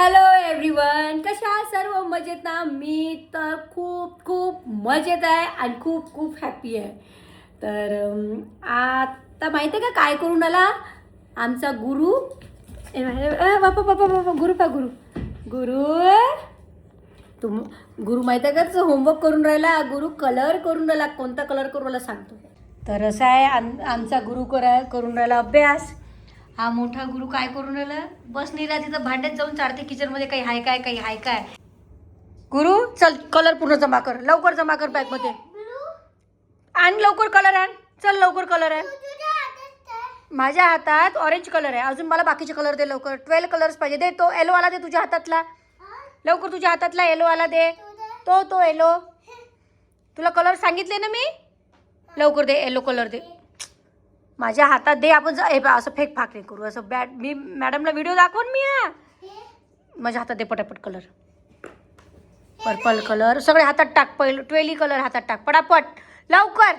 Hello everyone, कशा आहात सर्व? मजेत ना? मी तर खूप खूप मजेत आहे आणि खूप खूप हॅपी आहे. तर आता माहिती आहे का काय करून आला आमचा गुरु? बापा बापा बापा, गुरु पा गुरु गुरु तुम गुरु माहिती आहे का तुझं होमवर्क करून राहिला? गुरु कलर करून राहिला. कोणता कलर करून राहिला सांगतो. तर असं आहे, आमचा गुरु करून राहिला अभ्यास. हा मोठा गुरु काय करून राहिला? बस नाही राहत तिथं, भांड्यात जाऊन चारते किचनमध्ये. काही हाय काय, काही हाय काय. गुरु चल कलर पूर्ण जमा कर, लवकर जमा कर बॅगमध्ये. आण लवकर कलर आण, चल लवकर कलर आण. माझ्या हातात ऑरेंज कलर आहे, अजून मला बाकीचे कलर दे लवकर. 12 कलर्स पाहिजे. दे तो येलो वाला, दे तुझ्या हातातला लवकर. तुझ्या हातातला येलो वाला दे. तो येलो तुला कलर सांगितले ना मी, लवकर दे. येलो कलर दे माझ्या हातात दे. आपण असं फेक फाक नाही करू. असं बॅट मी मॅडमला व्हिडिओ दाखवून मी माझ्या हातात दे पटापट कलर. पर्पल कलर सगळे हातात टाक. पहिलं 12 कलर हातात टाक पटापट लवकर.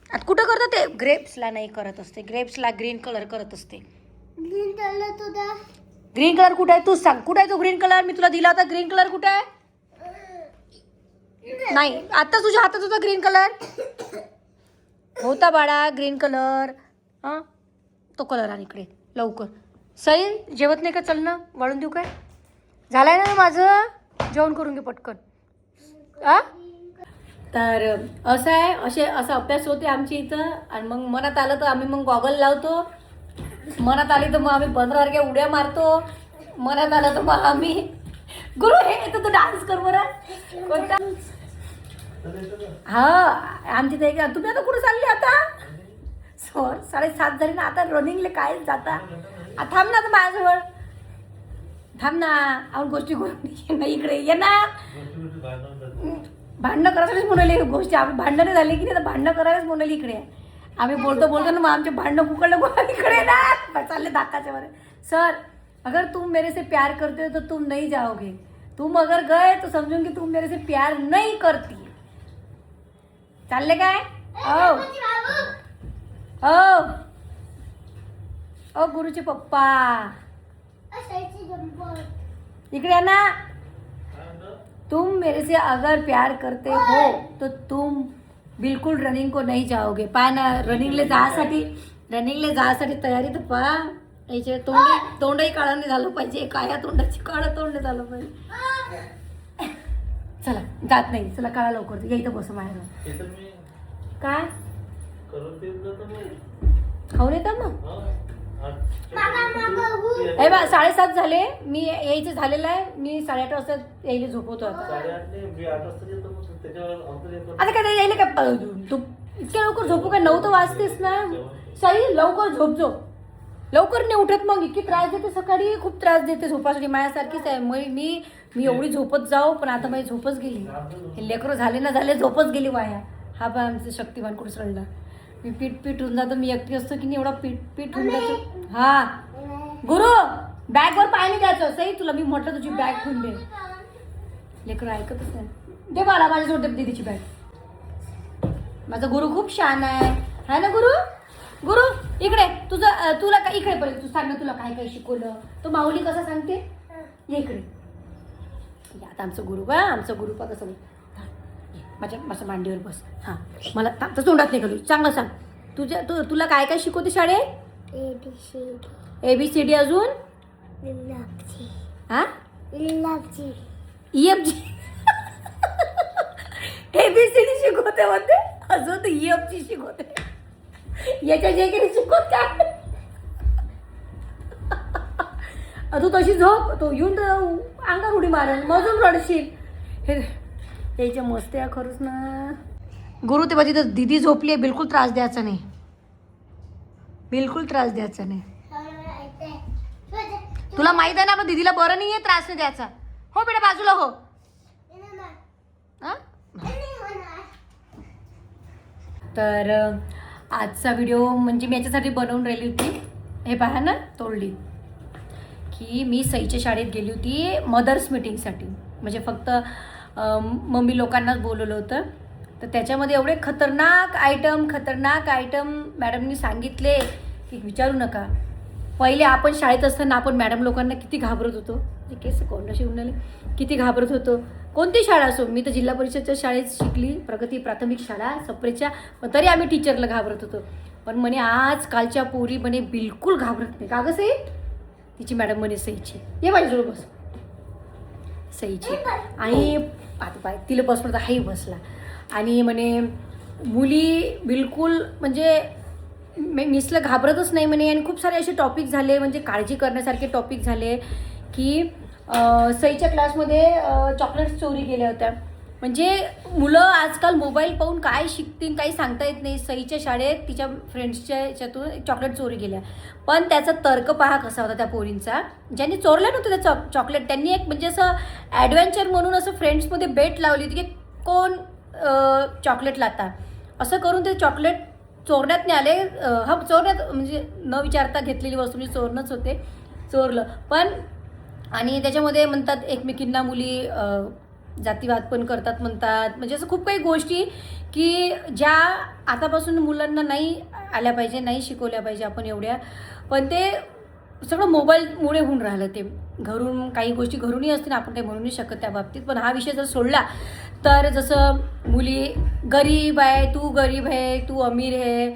आता कुठं करतं ते? ग्रेप्सला नाही करत असते, ग्रेप्सला ग्रीन कलर करत असते. ग्रीन कलर कुठे आहे तूच सांग. कुठे आहे तो ग्रीन कलर? मी तुला दिला होता ग्रीन कलर. कुठे आहे? नाही, आता तुझ्या हातात होता ग्रीन कलर. होता बाळा ग्रीन कलर. हां, तो कलर आण इकडे लवकर. सई जेवत नाही का? चल ना, वाढून देऊ काय? झालंय ना माझं, जेवण करून घे पटकन. तर असं आहे, असं अभ्यास होते आमची इथं. आणि मग मनात आलं तर आम्ही मग गॉगल लावतो. मनात आली तर मग आम्ही 15 उड्या मारतो. मनात आलं तर मग आम्ही गुरु हे तर तू डान्स कर बरं. कोणता? हा, आमची ते तुम्ही आता कुठे चालली आता? 7:30 झाली ना, आता रनिंगले काय जाता? थांब ना आता माझ्याजवळ, थांब ना. आपण गोष्टी करून ये ना, इकडे ये ना. भांडणं करायलाच म्हणाली गोष्टी. आम्ही भांडणं झाली की नाही तर भांडणं करायलाच म्हणाली इकडे. आम्ही बोलतो ना मग आमचे भांडणं कुकडलं इकडे ना चालले धाकाच्या वर. सर अगर तुम मेरे से प्यार करते हो तो तुम नहीं जाओगे. तुम अगर गए तो समझूंगी तुम मेरे से प्यार नहीं करती. चालले काय? ओ गुरुचे पप्पा इकडे या ना. तुम मेरे से अगर प्यार करते हो तो तुम बिल्कुल रनिंग को नहीं जाओगे. पहा ना, रनिंगले जासाठी तयारी तर पहा. याचे तोंडही काळं नाही झालं पाहिजे. काळ्या तोंडाची काळं तोंड नाही झालं पाहिजे. चला जात नाही, चला काळा लवकर. या इथं बस बाहेर. काय खाऊन येतात मग? हे बा 7:30 झाले, मी यायचं झालेलं आहे. मी 8:30 वाजता यायला झोपवतो आता. आता काय यायला काय तू इतक्या लवकर झोपू काय? 9 तर वाजतेस ना. सई लवकर झोप. लवकर नाही उठत मग. इतकी त्रास देते सकाळी, खूप त्रास देते झोपासाठी. माझ्यासारखीच आहे. मी एवढी झोपत जाऊ पण आता माझी झोपच गेली. हे लेकरं झाले ना झाले, झोपच गेली वाया. हा बा आमचं शक्तिमान कुठे सडला. मी पीठ होऊन जातो. मी एकटी असतो की नाही, एवढा पीठ होऊन जातो. हा गुरु बॅगवर पाय नाही द्यायचं. सई तुला मी म्हटलं तुझी बॅग ठेवून दे. लेकरं ऐकतच नाही. दे बाळा माझ्याजवळ दे दीदीची बॅग. माझा गुरु खूप छान आहे ना गुरु इकडे. तुला काय इकडे पर्यंत तू सांग ना, तुला काय काय शिकवलं. तो माऊली कसा सांगते ये इकडे. आता आमचं गुरु पा कसं माझ्या मांडीवर बस. हां मला तर तोंडात नाही करू. चांगलं सांग. तुला काय काय शिकवते शाळेत? ABCD अजून हां EFG ABCD शिकवते म्हणते. अजून तर EFG शिकवते. याच्या जे काही शिकवते तू तशी झोप. तो येऊन अंगावर उडी मारेल, मजून रडशील. हे यायच्या मस्त या खरंच ना. गुरु तेव्हा तिथं दीदी झोपली आहे. बिलकुल त्रास द्यायचा नाही, बिलकुल त्रास द्यायचा नाही. तुला माहित आहे ना आपल्या दीदीला बरं नाही आहे, त्रास नाही द्यायचा. हो बेटा बाजूला हो. तर आजचा व्हिडिओ म्हणजे मी याच्यासाठी बनवून राहिली होती. हे पहा ना तोडली की मी सईच्या शाळेत गेली होती मदर्स मीटिंगसाठी. म्हणजे फक्त मम्मी लोकांनाच बोलवलं होतं. तर त्याच्यामध्ये एवढे खतरनाक आयटम मॅडमनी सांगितले की विचारू नका. पहिले आपण शाळेत असताना आपण मॅडम लोकांना किती घाबरत होतो, केस कोण शिवून आले, किती घाबरत होतो. कोणती शाळा असो, मी तर जिल्हा परिषदच्या शाळेत शिकली, प्रगती प्राथमिक शाळा सप्रेच्या, पण तरी आम्ही टीचरला घाबरत होतो. पण म्हणे आजकालच्या पोरी म्हणे बिलकुल घाबरत नाही. का गं सई? तिची मॅडम म्हणे सईची, ये माझ्याजवळ बस, सईची. आणि आता पाय तिला बसपर्यंत हाही बसला. आणि म्हणे मुली बिलकुल म्हणजे मिसला घाबरतच नाही म्हणे. आणि खूप सारे असे टॉपिक झाले, म्हणजे काळजी करण्यासारखे टॉपिक झाले की सईच्या क्लासमध्ये चॉकलेट्स चोरी केल्या होत्या. म्हणजे मुलं आजकाल मोबाईल पाहून काय शिकतील काही सांगता येत नाही. सईच्या शाळेत तिच्या फ्रेंड्सच्या याच्यातून चॉकलेट चोरी केल्या, पण त्याचा तर्क पहा कसा होता त्या पोरींचा. ज्यांनी चोरल्या नव्हतं त्या चॉकलेट, त्यांनी एक म्हणजे असं ॲडव्हेंचर म्हणून असं फ्रेंड्समध्ये बेट लावली होती की कोण चॉकलेट लाता. असं करून ते चॉकलेट चोरण्यात नाही आले. हा चोरण्यात म्हणजे न विचारता घेतलेली वस्तू म्हणजे चोरणंच होते, चोरलं पण. आणि त्याच्यामध्ये म्हणतात एकमेकींना मुली जातीवाद पण करतात म्हणतात. म्हणजे असं खूप काही गोष्टी की ज्या आतापासून मुलांना नाही आल्या पाहिजे, नाही शिकवल्या पाहिजे आपण एवढ्या. पण ते सगळं मोबाईलमुळे होऊन राहिलं. ते घरून काही गोष्टी घरूनही असतील, आपण काही म्हणू नाही शकत त्या बाबतीत. पण हा विषय जर सोडला तर जसं मुली गरीब आहे, तू गरीब आहे, तू अमीर आहे,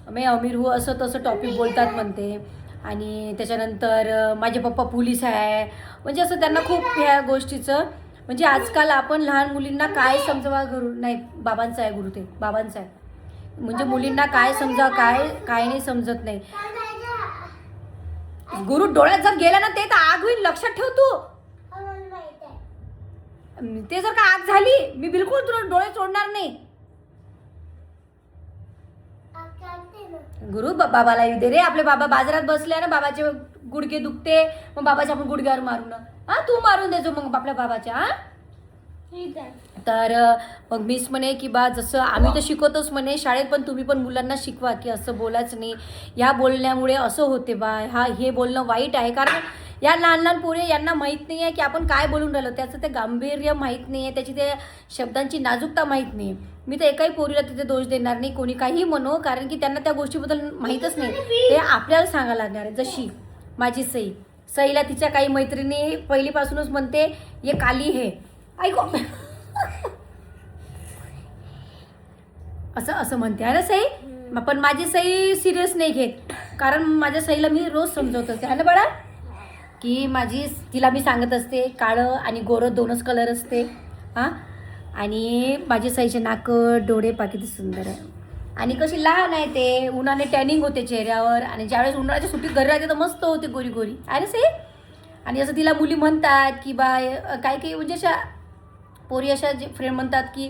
मैं अमीर हूँ, असं तसं टॉपिक बोलतात म्हणते. आणि त्याच्यानंतर माझे पप्पा पोलीस आहे, म्हणजे असं त्यांना खूप ह्या गोष्टीचं. म्हणजे आजकाल आपण लहान मुलींना काय समजावा, घरून नाही बाबांचा आहे गुरु, ते बाबांचा आहे. म्हणजे मुलींना काय समजा काय काय नाही समजत नाही. गुरु डोळ्यात जर गेला ना ते तर आग होईल, लक्षात ठेव तू. ते जर का आग झाली, मी बिलकुल तुला डोळे सोडणार नाही. गुरु बाबाला येऊ दे रे. आपले बाबा बाजारात बसले ना, बाबाचे गुडघे दुखते, मग बाबाच्या आपण गुडघ्यावर मारू ना. हा तू मारून देजो मग आपल्या बाबाच्या. हा तर मग मीच म्हणे की बा जसं आम्ही तर शिकवतोच म्हणे शाळेत, पण तुम्ही पण मुलांना शिकवा की असं बोलायचं नाही, ह्या बोलण्यामुळे असं होते बा, हे बोलणं वाईट आहे. कारण या लहान लहान पोरे यांना माहीत नाही आहे की आपण काय बोलून राहिलो, त्याचं ते गांभीर्य माहीत नाही आहे, त्याची ते शब्दांची नाजूकता माहीत नाही. मी तर एकाही पोरीला तिथे दोष देणार नाही, कोणी काही म्हणो, कारण की त्यांना त्या गोष्टीबद्दल माहीतच नाही. ते आपल्याला सांगायला लागणार आहे. जशी माझी सईला तिच्या काही मैत्रिणी पहिलीपासूनच म्हणते ये काली हे, ऐको असं असं म्हणते आहे ना सई. पण माझी सई सिरियस नाही घेत, कारण माझ्या सईला मी रोज समजवत असते आहे ना बाळा, की तिला मी सांगत असते काळं आणि गोरं दोनच कलर असते. हां, आणि माझी सईचे नाक डोळे किती सुंदर आहे. आणि कशी लहान आहे, ते उन्हाने टॅनिंग होते चेहऱ्यावर, आणि ज्यावेळेस उन्हाळ्याच्या सुट्टीत घरी राहते तर मस्त होते गोरी गोरी आहे ना सई. आणि असं तिला मुली म्हणतात की बा काही काही म्हणजे अशा पोरी अशा जे फ्रेंड म्हणतात की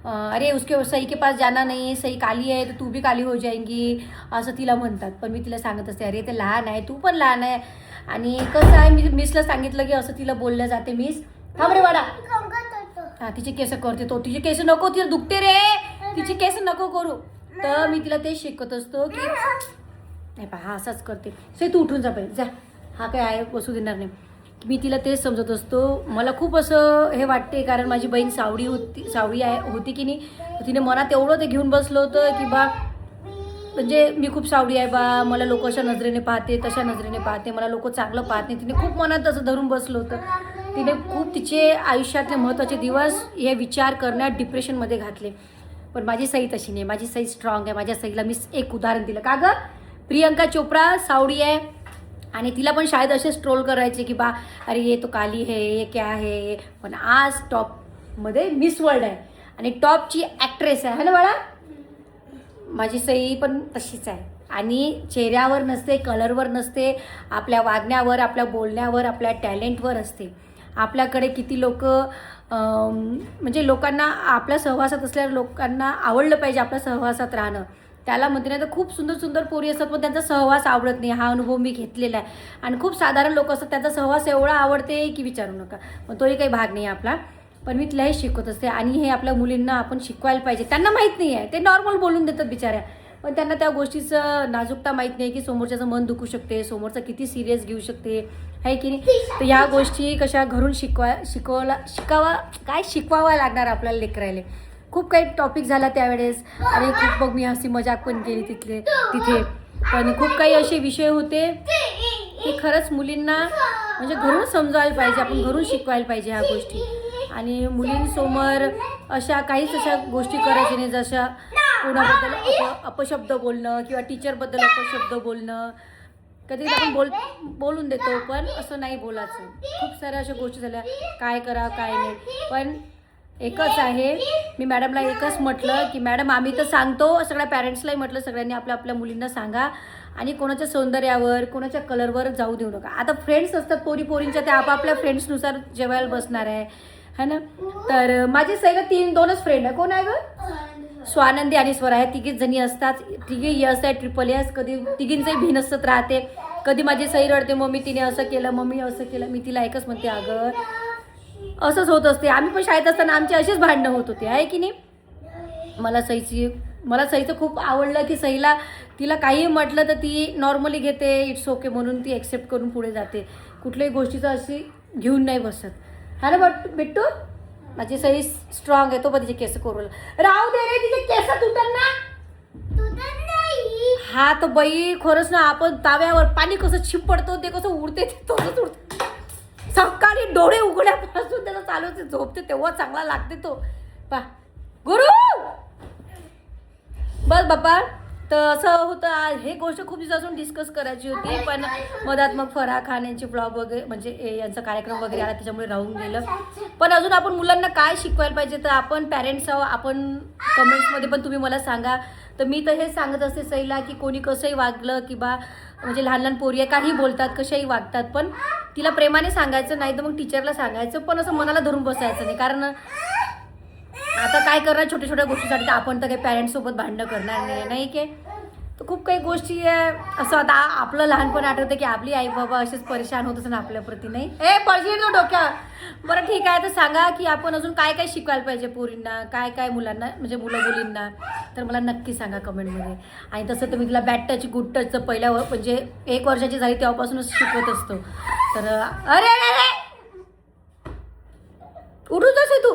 अरे उसके सई के पास जाना नहीं, सई काली है तो तू भी काली हो जाएंगी, असं तिला म्हणतात. पण मी तिला सांगत असते अरे ते लहान आहे, तू पण लहान आहे. आणि कसं आहे, मी मिसला सांगितलं की असं तिला बोलल्या जाते. मिस थांब रे वाडा, हां तिचे केस करते तो, तिचे केस नको, तिला दुखते रे, तिचे केस नको करू. तर मी तिला ते शिकवत असतो की नाही पहा असाच करते. सई तू उठून जा पाहिजे, जा, हा काय आहे बसू देणार नाही. मी तिला तेच समजत असतो. मला खूप असं हे वाटते, कारण माझी बहीण सावळी होती की नाही, तिने मनात एवढं ते घेऊन बसलं होतं की बा म्हणजे मी खूप सावळी आहे बा, मला लोक अशा नजरेने पाहते, तशा नजरेने पाहते, मला लोक चांगलं पाहत नाही. तिने खूप मनात असं धरून बसलं होतं. तिने खूप तिचे आयुष्यातले महत्त्वाचे दिवस हे विचार करण्यात डिप्रेशनमध्ये घातले. पण माझी सई तशी नाही, माझी सई स्ट्रॉंग आहे. माझ्या सईला मी एक उदाहरण दिलं. का गं, प्रियंका चोप्रा सावळी आहे आणि तिला पण शाळेत असेच ट्रोल करायचे की बा अरे ये तो काली है, ये क्या है. पण आज टॉपमध्ये मिस वर्ल्ड आहे आणि टॉपची ॲक्ट्रेस आहे ना बाळा. माझी सई पण तशीच आहे. आणि चेहऱ्यावर नसते, कलरवर नसते, आपल्या वागण्यावर, आपल्या बोलण्यावर, आपल्या टॅलेंटवर असते. आपल्याकडे किती लोक म्हणजे लोकांना आपल्या सहवासात असलेल्या लोकांना आवडलं पाहिजे आपल्या सहवासात राहणं. त्याला म्हणते नाही तर खूप सुंदर सुंदर पोरी असतात पण त्यांचा सहवास आवडत नाही. हा अनुभव मी घेतलेला आहे. आणि खूप साधारण लोक असतात त्यांचा सहवास एवढा आवडते की विचारू नका. मग तोही काही भाग नाही आपला. पण मी तिला हे शिकवत असते आणि हे आपल्या मुलींना आपण शिकवायला पाहिजे. त्यांना माहीत नाही आहे, ते नॉर्मल बोलून देतात बिचाऱ्या, पण त्यांना त्या गोष्टीचं नाजूकता माहीत नाही की समोरच्याचं मन दुखू शकते, समोरचं किती सिरियस घेऊ शकते, आहे की नाही. तर ह्या गोष्टी कशा घरून शिकवावा लागणार आपल्याला लेकरायला. खूप काही टॉपिक झाला त्यावेळेस आणि खूप मग मी हसी मजाक पण केली तिथे. पण खूप काही असे विषय होते की खरंच मुलींना म्हणजे घरून समजायला पाहिजे, आपण घरून शिकवायला पाहिजे ह्या गोष्टी. आणि मुलींसमोर अशा काहीच अशा गोष्टी करायच्या नाही, जशा कोणाबद्दल अपशब्द बोलणं किंवा टीचरबद्दल अपशब्द बोलणं. कधी आपण बोलून देतो, पण असं नाही बोलायचं. खूप साऱ्या अशा गोष्टी झाल्या, काय करा काय नाही. पण एकच आहे, मी मॅडमला एकच म्हटलं की मॅडम आम्ही तर सांगतो, सगळ्या पॅरेंट्सलाही म्हटलं सगळ्यांनी आपल्या आपल्या मुलींना सांगा आणि कोणाच्या सौंदर्यावर कोणाच्या कलरवर जाऊ देऊ नका. आता फ्रेंड्स असतात पोरींच्या, त्या आपापल्या फ्रेंड्सनुसार जेवायला बसणार आहे ना. तर माझी सैला 2च फ्रेंड आहे. कोण आहे गं? स्वानंदी आणि स्वरा आहे, तिघीच जणी असतात. तिघी यस आहे, ट्रिपल यस. कधी तिघींचंही भिनसत राहते. कधी माझी सई रडते, मम्मी तिने असं केलं, मम्मी असं केलं. मी तिला एकच म्हणते, अगं असंच होत असते. आम्ही पण शाळेत असताना आमची अशीच भांडणं होत होते, आहे की नाही. मला सईचं खूप आवडलं की सईला तिला काही म्हटलं तर ती नॉर्मली घेते, इट्स ओके म्हणून ती एक्सेप्ट करून पुढे जाते. कुठल्याही गोष्टीचं अशी घेऊन नाही बसत. हा ना बिट्टू, माझी सई स्ट्रॉंग आहे. तो पण तिचे केस करू राहू दे रे, तिचे केस तुटन ना. हा तर बाई खरंच ना, आपण ताव्यावर पाणी कसं शिपडतो ते कसं उडते, तसंच उडते. सकाळी डोळे उघड्यापासून त्याला चालू झोपते तेव्हा चांगला लागते तो. पा गुरु बस बाप्पा. तर असं होतं, हे गोष्ट खूप दिवसापासून डिस्कस करायची होती, पण मधात मग फराह खान यांचे ब्लॉग वगैरे म्हणजे यांचा कार्यक्रम वगैरे आला, त्याच्यामुळे राहून गेलं. पण अजून आपण मुलांना काय शिकवायला पाहिजे, तर आपण पॅरेंट्स आहोत. आपण कमेंट्समध्ये पण तुम्ही मला सांगा. तर मी तर हे सांगत असते सईला की कोणी कसंही वागलं किंवा म्हणजे लहान लहान पोरी आहे, काही बोलतात, कशाही वागतात, पण तिला प्रेमाने सांगायचं, नाही तर मग टीचरला सांगायचं. पण असं मनाला धरून बसायचं नाही, कारण आता काय करणार छोट्या छोट्या गोष्टीसाठी. तर आपण तर काही पॅरेंट्ससोबत भांडणं करणार नाही की. तर खूप काही गोष्टी आहे. असं आता आपलं लहानपण आठवतं की आपली आई बाबा असेच परेशान होत असं आपल्याप्रती. नाही पडशील तो डोक्या. बरं ठीक आहे, तर सांगा की आपण अजून काय काय शिकवायला पाहिजे पोरींना, काय काय मुलांना म्हणजे मुलींना. तर मला नक्की सांगा कमेंटमध्ये. आणि तसं तर मी तिला बॅड टच गुड टचचं पहिल्या म्हणजे 1 वर्षाची झाली तेव्हापासूनच शिकवत असतो. तर अरे अरे उठूच आहे तू,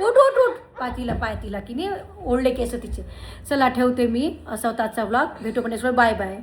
उठ उठ उठ. पाय तिला की नाही ओढले केस तिचे. चला ठेवते मी. असा होता आजचा ब्लॉग. भेटू पण बाय बाय.